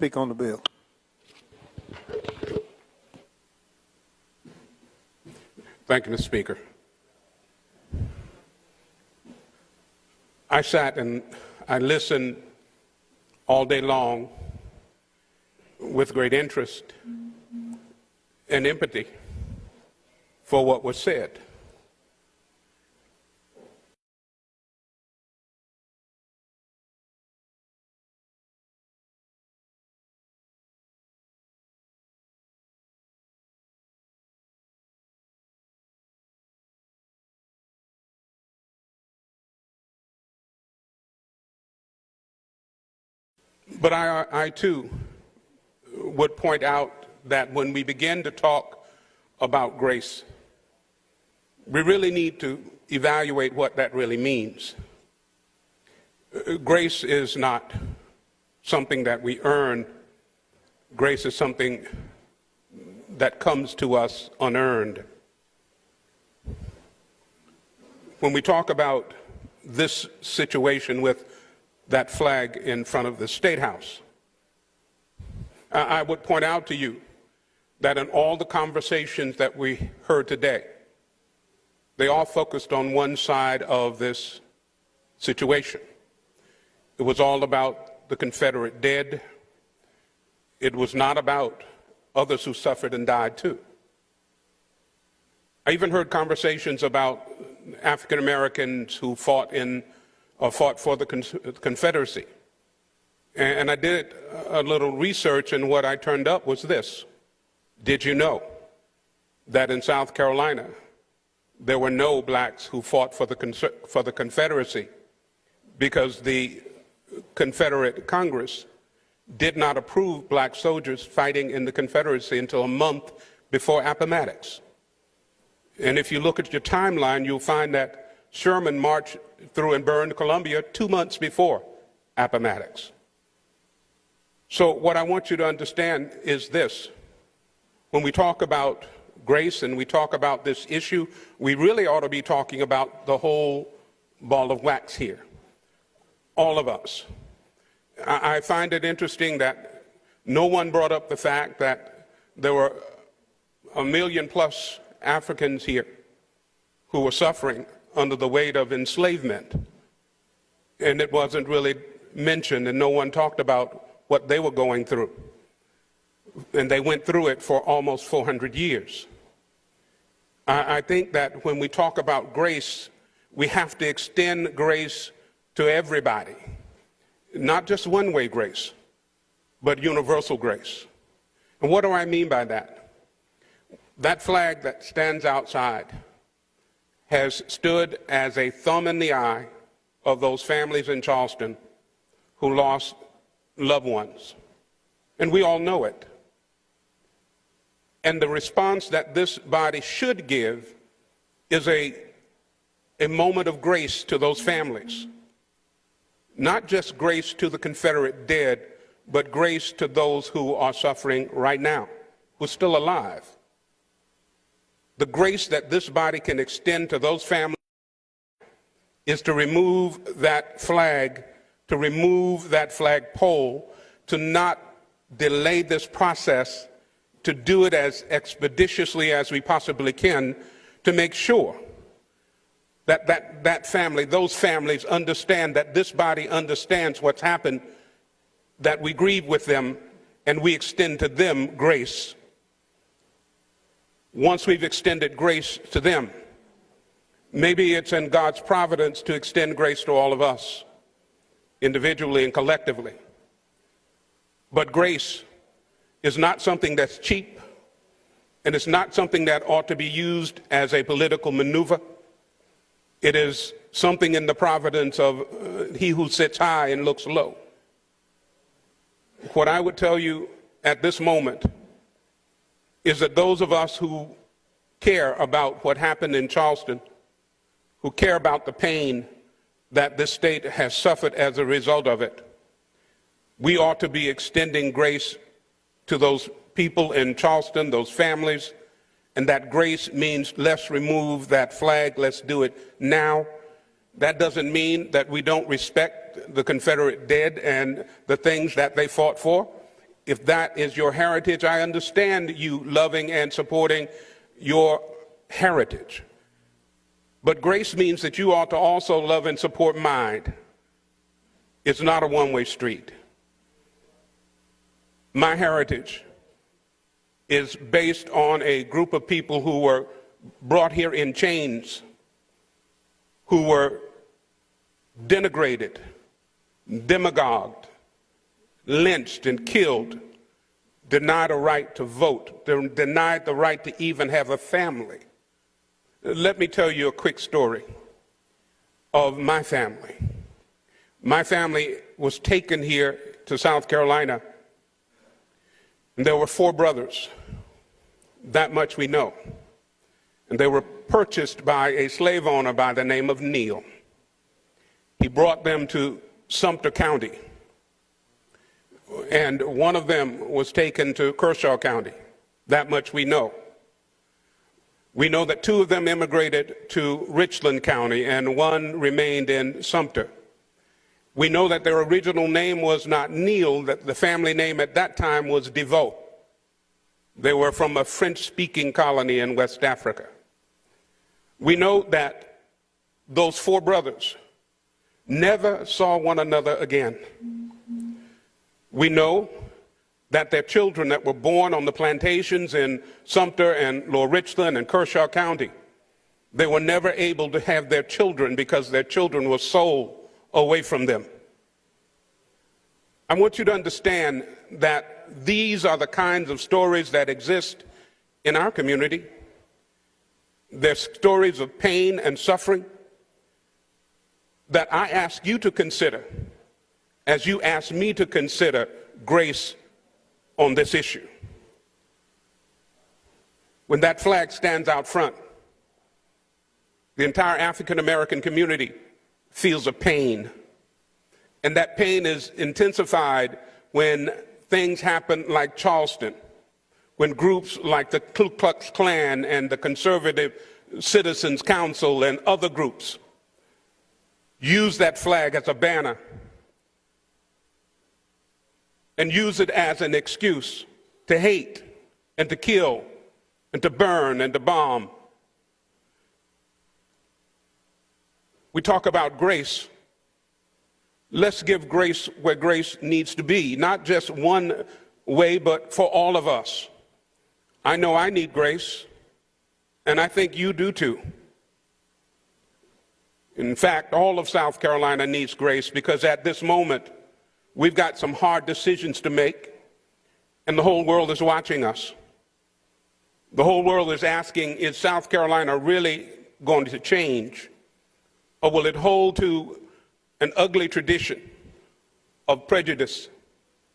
speak on the bill. Thank you, Mr. Speaker. I sat and I listened all day long with great interest and empathy for what was said. But I too would point out that when we begin to talk about grace, we really need to evaluate what that really means. Grace is not something that we earn. Grace is something that comes to us unearned. When we talk about this situation with that flag in front of the State House, I would point out to you that in all the conversations that we heard today, they all focused on one side of this situation. It was all about the Confederate dead. It was not about others who suffered and died too. I even heard conversations about African Americans who fought for the Confederacy. And I did a little research, and what I turned up was this. Did you know that in South Carolina, there were no blacks who fought for the Confederacy because the Confederate Congress did not approve black soldiers fighting in the Confederacy until a month before Appomattox? And if you look at your timeline, you'll find that Sherman marched through and burned Columbia 2 months before Appomattox. So what I want you to understand is this. When we talk about grace and we talk about this issue, we really ought to be talking about the whole ball of wax here. All of us. I find it interesting that no one brought up the fact that there were 1 million plus Africans here who were suffering under the weight of enslavement. And it wasn't really mentioned, and no one talked about what they were going through. And they went through it for almost 400 years. I think that when we talk about grace, we have to extend grace to everybody. Not just one-way grace, but universal grace. And what do I mean by that? That flag that stands outside has stood as a thumb in the eye of those families in Charleston who lost loved ones. And we all know it. And the response that this body should give is a moment of grace to those families. Not just grace to the Confederate dead, but grace to those who are suffering right now, who are still alive. The grace that this body can extend to those families is to remove that flag, to remove that flagpole, to not delay this process, to do it as expeditiously as we possibly can, to make sure that that family, those families understand that this body understands what's happened, that we grieve with them and we extend to them grace. Once we've extended grace to them, maybe it's in God's providence to extend grace to all of us, individually and collectively. But grace is not something that's cheap, and it's not something that ought to be used as a political maneuver. It is something in the providence of he who sits high and looks low. What I would tell you at this moment is that those of us who care about what happened in Charleston, who care about the pain that this state has suffered as a result of it, we ought to be extending grace to those people in Charleston, those families, and that grace means let's remove that flag, let's do it now. That doesn't mean that we don't respect the Confederate dead and the things that they fought for. if that is your heritage, I understand you loving and supporting your heritage. But grace means that you ought to also love and support mine. It's not a one-way street. My heritage is based on a group of people who were brought here in chains, who were denigrated, demagogued, lynched and killed, denied a right to vote, denied the right to even have a family. Let me tell you a quick story of my family. My family was taken here to South Carolina, and there were 4 brothers. That much we know. And they were purchased by a slave owner by the name of Neal. He brought them to Sumter County, and one of them was taken to Kershaw County. That much we know. We know that 2 of them immigrated to Richland County and 1 remained in Sumter. We know that their original name was not Neal, that the family name at that time was DeVoe. They were from a French-speaking colony in West Africa. We know that those 4 brothers never saw one another again. We know that their children that were born on the plantations in Sumter and Lower Richland and Kershaw County, they were never able to have their children because their children were sold away from them. I want you to understand that these are the kinds of stories that exist in our community. They're stories of pain and suffering that I ask you to consider as you ask me to consider grace on this issue. When that flag stands out front, the entire African American community feels a pain. And that pain is intensified when things happen like Charleston, when groups like the Ku Klux Klan and the Conservative Citizens Council and other groups use that flag as a banner and use it as an excuse to hate and to kill and to burn and to bomb. We talk about grace. Let's give grace where grace needs to be, not just one way, but for all of us. I know I need grace, and I think you do too. In fact, all of South Carolina needs grace because at this moment, we've got some hard decisions to make, and the whole world is watching us. The whole world is asking, is South Carolina really going to change? Or will it hold to an ugly tradition of prejudice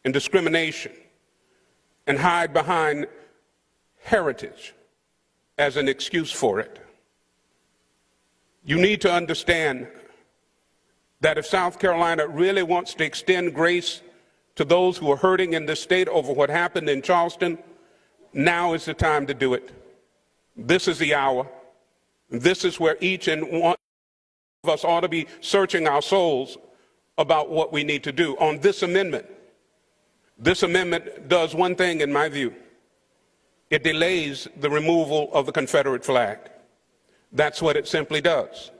and discrimination and hide behind heritage as an excuse for it? You need to understand that if South Carolina really wants to extend grace to those who are hurting in this state over what happened in Charleston, now is the time to do it. This is the hour. This is where each and one of us ought to be searching our souls about what we need to do. On this amendment does one thing in my view. It delays the removal of the Confederate flag. That's what it simply does.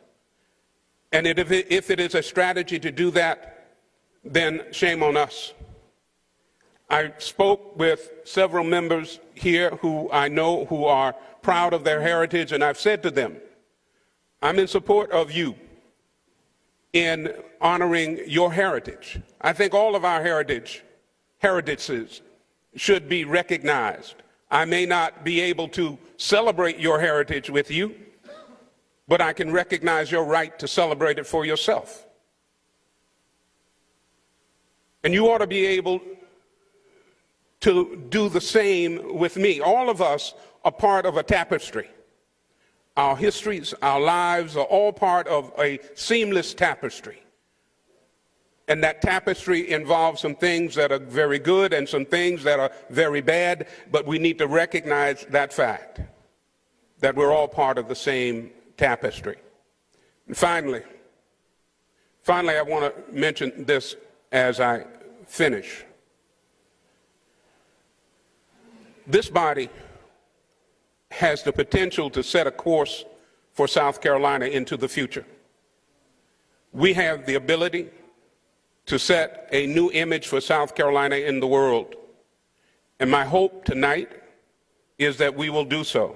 And if it is a strategy to do that, then shame on us. I spoke with several members here who I know who are proud of their heritage, and I've said to them, I'm in support of you in honoring your heritage. I think all of our heritages should be recognized. I may not be able to celebrate your heritage with you, but I can recognize your right to celebrate it for yourself. And you ought to be able to do the same with me. All of us are part of a tapestry. Our histories, our lives are all part of a seamless tapestry. And that tapestry involves some things that are very good and some things that are very bad, but we need to recognize that fact, that we're all part of the same tapestry. And finally, I want to mention this as I finish. This body has the potential to set a course for South Carolina into the future. We have the ability to set a new image for South Carolina in the world. And my hope tonight is that we will do so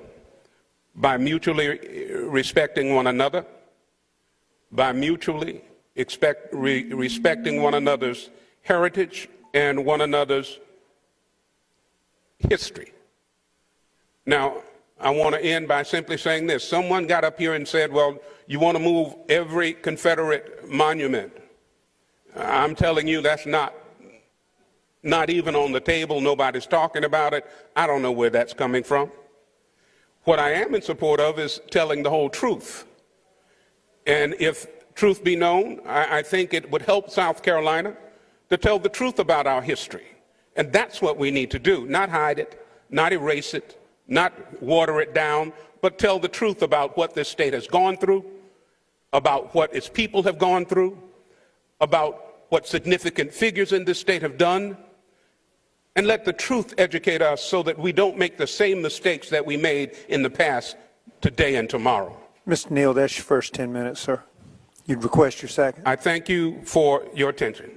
by mutually respecting one another, by mutually respecting one another's heritage and one another's history. Now, I want to end by simply saying this. Someone got up here and said, well, you want to move every Confederate monument. I'm telling you that's not even on the table. Nobody's talking about it. I don't know where that's coming from. What I am in support of is telling the whole truth. And if truth be known, I think it would help South Carolina to tell the truth about our history. And that's what we need to do, not hide it, not erase it, not water it down, but tell the truth about what this state has gone through, about what its people have gone through, about what significant figures in this state have done, and let the truth educate us so that we don't make the same mistakes that we made in the past today and tomorrow. Mr. Neal, that's your first 10 minutes, sir. You'd request your second. I thank you for your attention.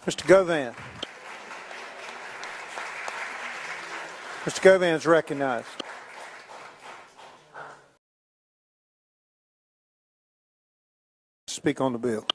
Mr. Govan. Mr. Govan is recognized. Speak on the bill.